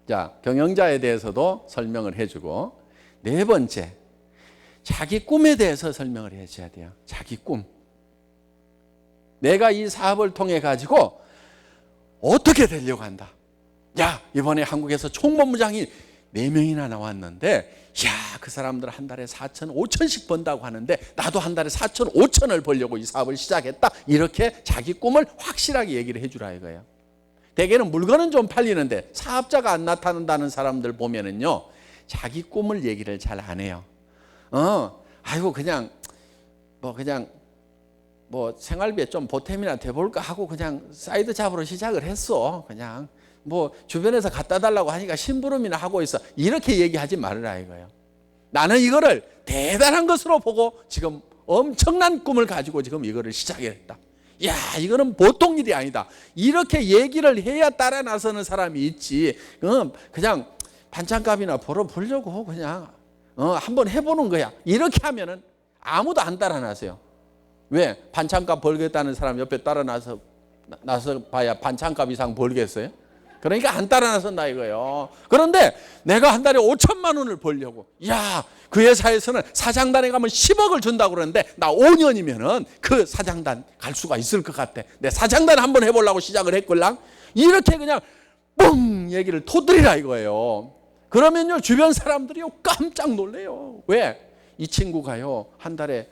자, 경영자에 대해서도 설명을 해주고, 네 번째, 자기 꿈에 대해서 설명을 해줘야 돼요. 자기 꿈. 내가 이 사업을 통해 가지고 어떻게 되려고 한다. 야, 이번에 한국에서 총본부장이 4명이나 나왔는데, 야, 그 사람들 한 달에 4천, 5천씩 번다고 하는데 나도 한 달에 4천, 5천을 벌려고 이 사업을 시작했다. 이렇게 자기 꿈을 확실하게 얘기를 해주라 이거예요. 대개는 물건은 좀 팔리는데 사업자가 안 나타난다는 사람들 보면은요, 자기 꿈을 얘기를 잘 안 해요. 아이고 그냥 생활비에 좀 보탬이나 돼볼까 하고 그냥 사이드 잡으로 시작을 했어. 그냥 뭐 주변에서 갖다 달라고 하니까 심부름이나 하고 있어. 이렇게 얘기하지 말으라 이거예요. 나는 이거를 대단한 것으로 보고 지금 엄청난 꿈을 가지고 지금 이거를 시작했다. 야, 이거는 보통 일이 아니다. 이렇게 얘기를 해야 따라 나서는 사람이 있지. 그냥 반찬값이나 벌어보려고 그냥 한번 해보는 거야. 이렇게 하면은 아무도 안 따라 나서요. 왜? 반찬값 벌겠다는 사람 옆에 따라 나서 봐야 반찬값 이상 벌겠어요? 그러니까 안 따라 나선다 이거예요. 그런데 내가 한 달에 5천만 원을 벌려고, 야, 그 회사에서는 사장단에 가면 10억을 준다고 그러는데 나 5년이면은 그 사장단 갈 수가 있을 것 같아. 내 사장단 한번 해보려고 시작을 했걸랑. 이렇게 그냥 뻥 얘기를 터뜨리라 이거예요. 그러면요, 주변 사람들이요 깜짝 놀래요. 왜? 이 친구가요 한 달에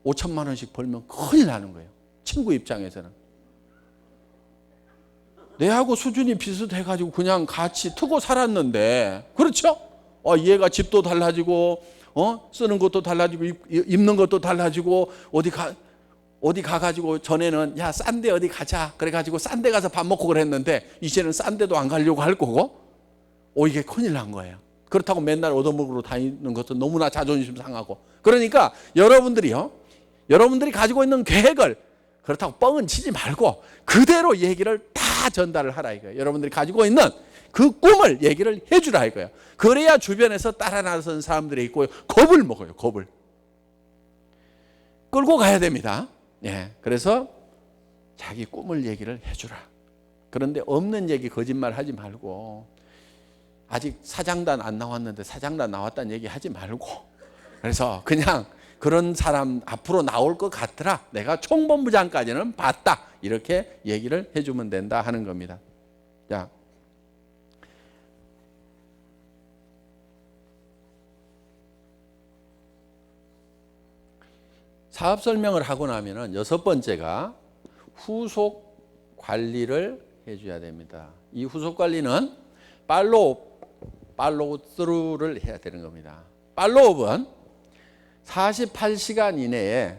5천만 원씩 벌면 큰일 나는 거예요. 친구 입장에서는. 내하고 수준이 비슷해가지고 그냥 같이 트고 살았는데, 그렇죠? 얘가 집도 달라지고, 쓰는 것도 달라지고, 입는 것도 달라지고, 어디 가가지고 전에는 야, 싼 데 어디 가자. 그래가지고 싼 데 가서 밥 먹고 그랬는데, 이제는 싼 데도 안 가려고 할 거고, 이게 큰일 난 거예요. 그렇다고 맨날 얻어먹으러 다니는 것도 너무나 자존심 상하고. 그러니까 여러분들이 가지고 있는 계획을 그렇다고 뻥은 치지 말고 그대로 얘기를 다 전달을 하라 이거예요. 여러분들이 가지고 있는 그 꿈을 얘기를 해주라 이거예요. 그래야 주변에서 따라 나선 사람들이 있고 겁을 먹어요. 겁을 끌고 가야 됩니다. 예, 그래서 자기 꿈을 얘기를 해주라. 그런데 없는 얘기 거짓말 하지 말고, 아직 사장단 안 나왔는데 사장단 나왔다는 얘기 하지 말고, 그래서 그냥 그런 사람 앞으로 나올 것 같더라. 내가 총본부장까지는 봤다. 이렇게 얘기를 해주면 된다 하는 겁니다. 자, 사업 설명을 하고 나면은 6번째가 후속 관리를 해줘야 됩니다. 이 후속 관리는 팔로우 스루를 해야 되는 겁니다. 팔로우업은 48시간 이내에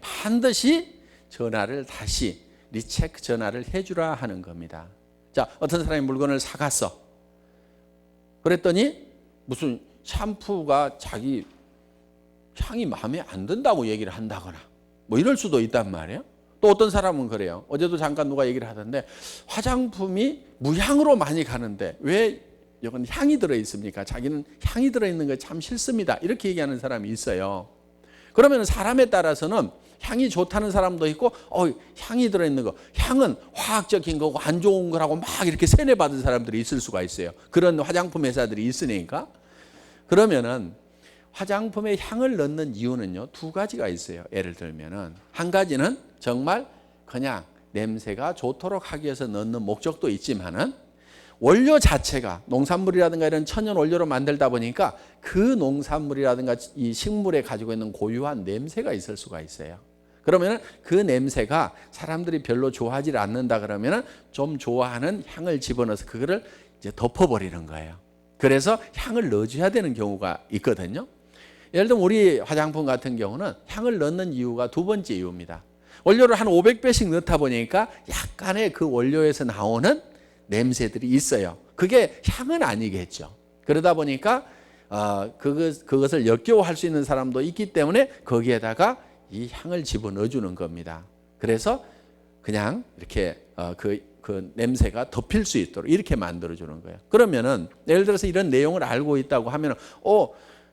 반드시 전화를 다시 리체크 전화를 해주라 하는 겁니다. 자, 어떤 사람이 물건을 사갔어. 그랬더니 무슨 샴푸가 자기 향이 마음에 안 든다고 얘기를 한다거나 뭐 이럴 수도 있단 말이에요. 또 어떤 사람은 그래요. 어제도 잠깐 누가 얘기를 하던데, 화장품이 무향으로 많이 가는데 왜 이건 향이 들어있습니까? 자기는 향이 들어있는 거 참 싫습니다. 이렇게 얘기하는 사람이 있어요. 그러면 사람에 따라서는 향이 좋다는 사람도 있고, 향이 들어있는 거, 향은 화학적인 거고 안 좋은 거라고 막 이렇게 세뇌받은 사람들이 있을 수가 있어요. 그런 화장품 회사들이 있으니까. 그러면은 화장품에 향을 넣는 이유는요 2가지가 있어요. 예를 들면은 한 가지는 정말 그냥 냄새가 좋도록 하기 위해서 넣는 목적도 있지만은, 원료 자체가 농산물이라든가 이런 천연 원료로 만들다 보니까 그 농산물이라든가 이 식물에 가지고 있는 고유한 냄새가 있을 수가 있어요. 그러면 그 냄새가 사람들이 별로 좋아하지 않는다 그러면 좀 좋아하는 향을 집어넣어서 그거를 이제 덮어버리는 거예요. 그래서 향을 넣어줘야 되는 경우가 있거든요. 예를 들면 우리 화장품 같은 경우는 향을 넣는 이유가 2번째 이유입니다. 원료를 한 500배씩 넣다 보니까 약간의 그 원료에서 나오는 냄새들이 있어요. 그게 향은 아니겠죠. 그러다 보니까 그것을 역겨워할 수 있는 사람도 있기 때문에 거기에다가 이 향을 집어넣어 주는 겁니다. 그래서 그냥 이렇게 그 냄새가 덮일 수 있도록 이렇게 만들어 주는 거예요. 그러면은 예를 들어서 이런 내용을 알고 있다고 하면은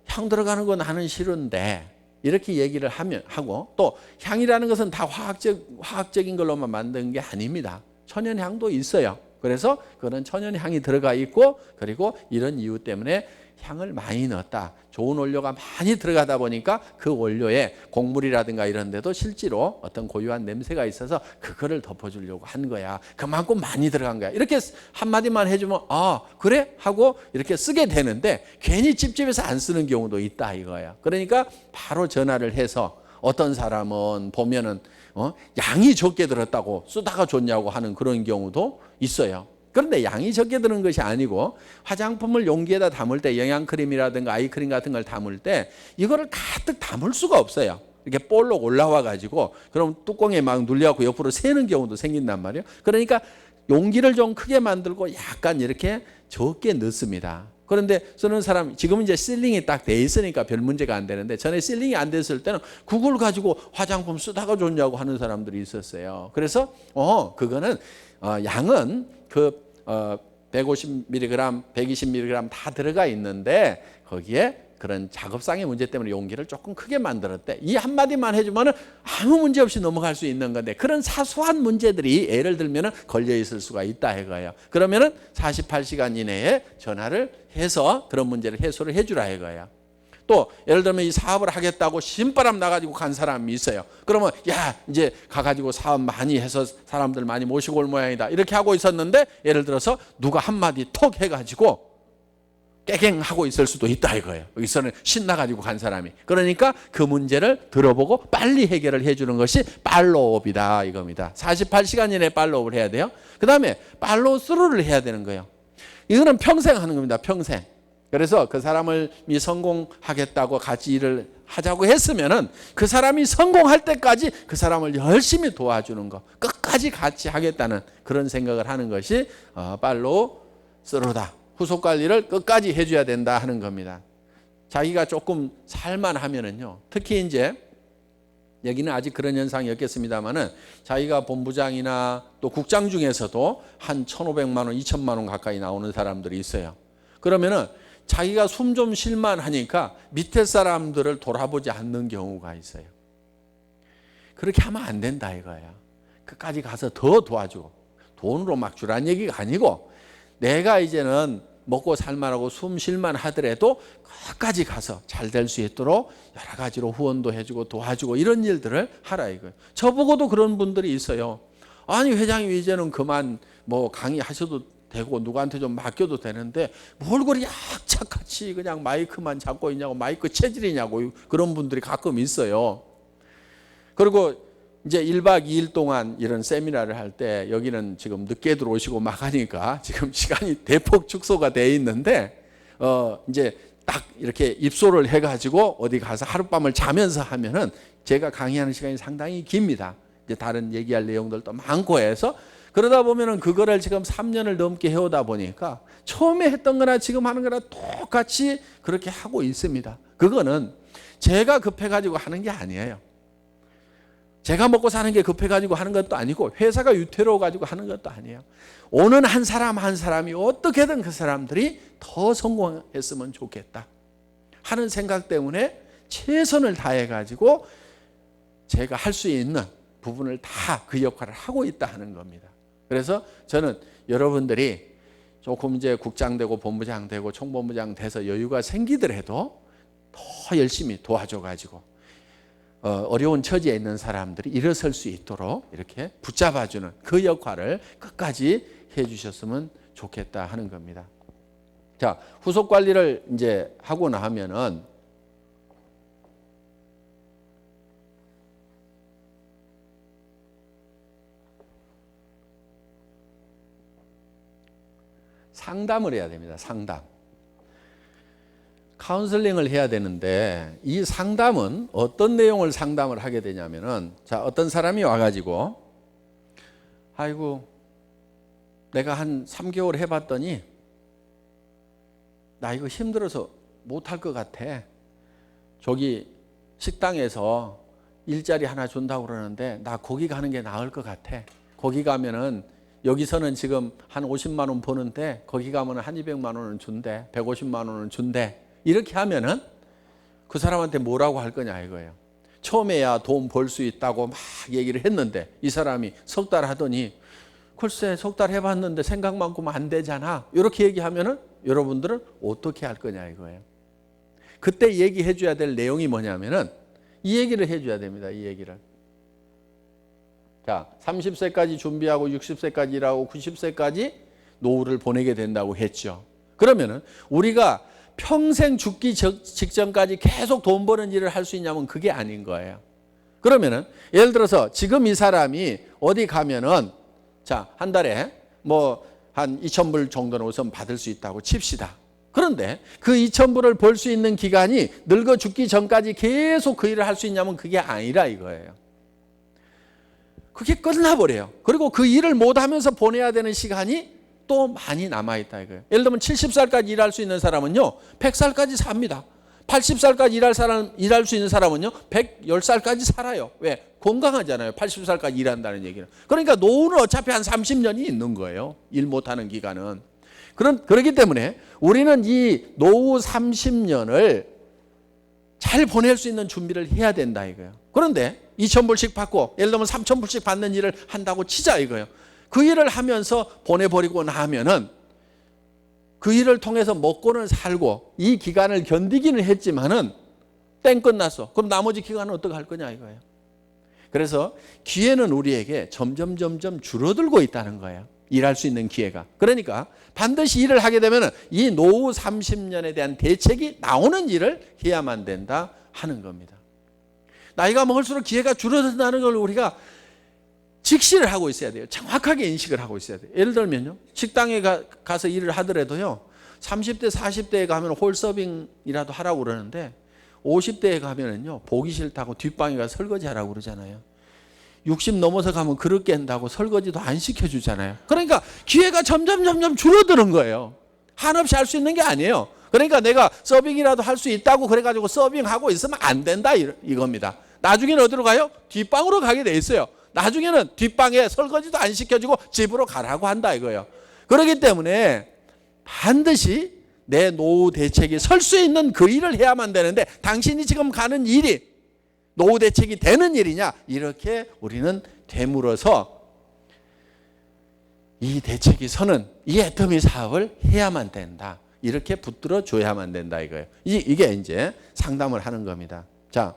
향 들어가는 거 나는 싫은데 이렇게 얘기를 하고, 또 향이라는 것은 다 화학적인 걸로만 만든 게 아닙니다. 천연향도 있어요. 그래서 그런 천연 향이 들어가 있고, 그리고 이런 이유 때문에 향을 많이 넣었다. 좋은 원료가 많이 들어가다 보니까 그 원료에 곡물이라든가 이런 데도 실제로 어떤 고유한 냄새가 있어서 그거를 덮어주려고 한 거야. 그만큼 많이 들어간 거야. 이렇게 한마디만 해주면 아 그래? 하고 이렇게 쓰게 되는데 괜히 찝찝해서 안 쓰는 경우도 있다 이거야. 그러니까 바로 전화를 해서 어떤 사람은 보면은 양이 적게 들었다고 쓰다가 좋냐고 하는 그런 경우도 있어요. 그런데 양이 적게 드는 것이 아니고 화장품을 용기에다 담을 때 영양크림이라든가 아이크림 같은 걸 담을 때 이거를 가득 담을 수가 없어요. 이렇게 볼록 올라와 가지고 그럼 뚜껑에 막 눌려갖고 옆으로 새는 경우도 생긴단 말이에요. 그러니까 용기를 좀 크게 만들고 약간 이렇게 적게 넣습니다. 그런데 쓰는 사람 지금 이제 실링이 딱 돼 있으니까 별 문제가 안 되는데 전에 실링이 안 됐을 때는 그걸 가지고 화장품 쓰다가 좋냐고 하는 사람들이 있었어요. 그래서 그거는 양은 150mg, 120mg 다 들어가 있는데 거기에 그런 작업상의 문제 때문에 용기를 조금 크게 만들었대. 이 한마디만 해주면 아무 문제 없이 넘어갈 수 있는 건데 그런 사소한 문제들이 예를 들면 걸려 있을 수가 있다 이거예요. 그러면은 48시간 이내에 전화를 해서 그런 문제를 해소를 해주라 이거예요. 또 예를 들면 이 사업을 하겠다고 신바람 나가지고 간 사람이 있어요. 그러면 야 이제 가가지고 사업 많이 해서 사람들 많이 모시고 올 모양이다 이렇게 하고 있었는데 예를 들어서 누가 한마디 톡 해가지고 깨갱하고 있을 수도 있다 이거예요. 여기서는 신나가지고 간 사람이. 그러니까 그 문제를 들어보고 빨리 해결을 해주는 것이 팔로우업이다 이겁니다. 48시간 이내에 팔로우업을 해야 돼요. 그 다음에 팔로우 스루를 해야 되는 거예요. 이거는 평생 하는 겁니다. 평생. 그래서 그 사람을 성공하겠다고 같이 일을 하자고 했으면은 그 사람이 성공할 때까지 그 사람을 열심히 도와주는 거, 끝까지 같이 하겠다는 그런 생각을 하는 것이 팔로우 스루다. 후속 관리를 끝까지 해줘야 된다 하는 겁니다. 자기가 조금 살만하면은요, 특히 이제 여기는 아직 그런 현상이 없겠습니다만은 자기가 본부장이나 또 국장 중에서도 한 1,500만 원, 2,000만 원 가까이 나오는 사람들이 있어요. 그러면은 자기가 숨 좀 쉴만 하니까 밑에 사람들을 돌아보지 않는 경우가 있어요. 그렇게 하면 안 된다 이거야. 끝까지 가서 더 도와주고 돈으로 막 주란 얘기가 아니고 내가 이제는 먹고 살만하고 숨 쉴만 하더라도 끝까지 가서 잘 될 수 있도록 여러 가지로 후원도 해주고 도와주고 이런 일들을 하라 이거예요. 저보고도 그런 분들이 있어요. 아니 회장님 이제는 그만 강의하셔도 되고 누구한테 좀 맡겨도 되는데 뭘 그리 악착같이 그냥 마이크만 잡고 있냐고 마이크 체질이냐고 그런 분들이 가끔 있어요. 그리고 이제 1박 2일 동안 이런 세미나를 할 때 여기는 지금 늦게 들어오시고 막 하니까 지금 시간이 대폭 축소가 돼 있는데 이제 딱 이렇게 입소를 해가지고 어디 가서 하룻밤을 자면서 하면은 제가 강의하는 시간이 상당히 깁니다. 이제 다른 얘기할 내용들도 많고 해서 그러다 보면은 그거를 지금 3년을 넘게 해오다 보니까 처음에 했던 거나 지금 하는 거나 똑같이 그렇게 하고 있습니다. 그거는 제가 급해가지고 하는 게 아니에요. 제가 먹고 사는 게 급해가지고 하는 것도 아니고 회사가 유태로워가지고 하는 것도 아니에요. 오는 한 사람 한 사람이 어떻게든 그 사람들이 더 성공했으면 좋겠다 하는 생각 때문에 최선을 다해가지고 제가 할 수 있는 부분을 다 그 역할을 하고 있다 하는 겁니다. 그래서 저는 여러분들이 조금 이제 국장 되고 본부장 되고 총본부장 돼서 여유가 생기더라도 더 열심히 도와줘가지고 어려운 처지에 있는 사람들이 일어설 수 있도록 이렇게 붙잡아주는 그 역할을 끝까지 해주셨으면 좋겠다 하는 겁니다. 자, 후속 관리를 이제 하고 나면은 상담을 해야 됩니다. 상담. 카운슬링을 해야 되는데 이 상담은 어떤 내용을 상담을 하게 되냐면은 자, 어떤 사람이 와가지고 아이고 내가 한 3개월 해봤더니 나 이거 힘들어서 못할 것 같아. 저기 식당에서 일자리 하나 준다고 그러는데 나 거기 가는 게 나을 것 같아. 거기 가면은 여기서는 지금 한 50만 원 버는데 거기 가면 한 200만 원은 준대. 150만 원은 준대. 이렇게 하면은 그 사람한테 뭐라고 할 거냐 이거예요. 처음에야 돈 벌 수 있다고 막 얘기를 했는데 이 사람이 석 달 하더니 글쎄 석 달 해봤는데 생각만큼 안 되잖아. 이렇게 얘기하면은 여러분들은 어떻게 할 거냐 이거예요. 그때 얘기해 줘야 될 내용이 뭐냐면은 이 얘기를 해줘야 됩니다. 이 얘기를. 자, 30세까지 준비하고 60세까지 일하고 90세까지 노후를 보내게 된다고 했죠. 그러면은 우리가 평생 죽기 직전까지 계속 돈 버는 일을 할 수 있냐면 그게 아닌 거예요. 그러면은 예를 들어서 지금 이 사람이 어디 가면은 자, 한 달에 뭐 한 2,000불 정도는 우선 받을 수 있다고 칩시다. 그런데 그 2,000불을 벌 수 있는 기간이 늙어 죽기 전까지 계속 그 일을 할 수 있냐면 그게 아니라 이거예요. 그게 끝나버려요. 그리고 그 일을 못하면서 보내야 되는 시간이 또 많이 남아있다 이거예요. 예를 들면 70살까지 일할 수 있는 사람은요 100살까지 삽니다. 80살까지 일할 수 있는 사람은요 110살까지 살아요. 왜? 건강하잖아요. 80살까지 일한다는 얘기는. 그러니까 노후는 어차피 한 30년이 있는 거예요. 일 못하는 기간은. 그렇기 때문에 우리는 이 노후 30년을 잘 보낼 수 있는 준비를 해야 된다 이거예요. 그런데 2,000불씩 받고 예를 들면 3,000불씩 받는 일을 한다고 치자 이거예요. 그 일을 하면서 보내버리고 나면은 그 일을 통해서 먹고는 살고 이 기간을 견디기는 했지만은 땡 끝났어. 그럼 나머지 기간은 어떻게 할 거냐 이거예요. 그래서 기회는 우리에게 점점 줄어들고 있다는 거예요. 일할 수 있는 기회가. 그러니까 반드시 일을 하게 되면 이 노후 30년에 대한 대책이 나오는 일을 해야만 된다 하는 겁니다. 나이가 먹을수록 기회가 줄어든다는 걸 우리가 직시를 하고 있어야 돼요. 정확하게 인식을 하고 있어야 돼요. 예를 들면요. 식당에 가서 일을 하더라도요. 30대, 40대에 가면 홀서빙이라도 하라고 그러는데 50대에 가면은요. 보기 싫다고 뒷방에 가서 설거지 하라고 그러잖아요. 60 넘어서 가면 그릇 깬다고 설거지도 안 시켜주잖아요. 그러니까 기회가 점점 줄어드는 거예요. 한없이 할 수 있는 게 아니에요. 그러니까 내가 서빙이라도 할 수 있다고 그래가지고 서빙하고 있으면 안 된다 이겁니다. 나중에는 어디로 가요? 뒷방으로 가게 돼 있어요. 나중에는 뒷방에 설거지도 안 시켜주고 집으로 가라고 한다 이거예요. 그렇기 때문에 반드시 내 노후 대책이 설 수 있는 그 일을 해야만 되는데 당신이 지금 가는 일이 노후 대책이 되는 일이냐 이렇게 우리는 되물어서 이 대책이 서는 이 애터미 사업을 해야만 된다. 이렇게 붙들어 줘야만 된다 이거예요. 이게 이제 상담을 하는 겁니다. 자,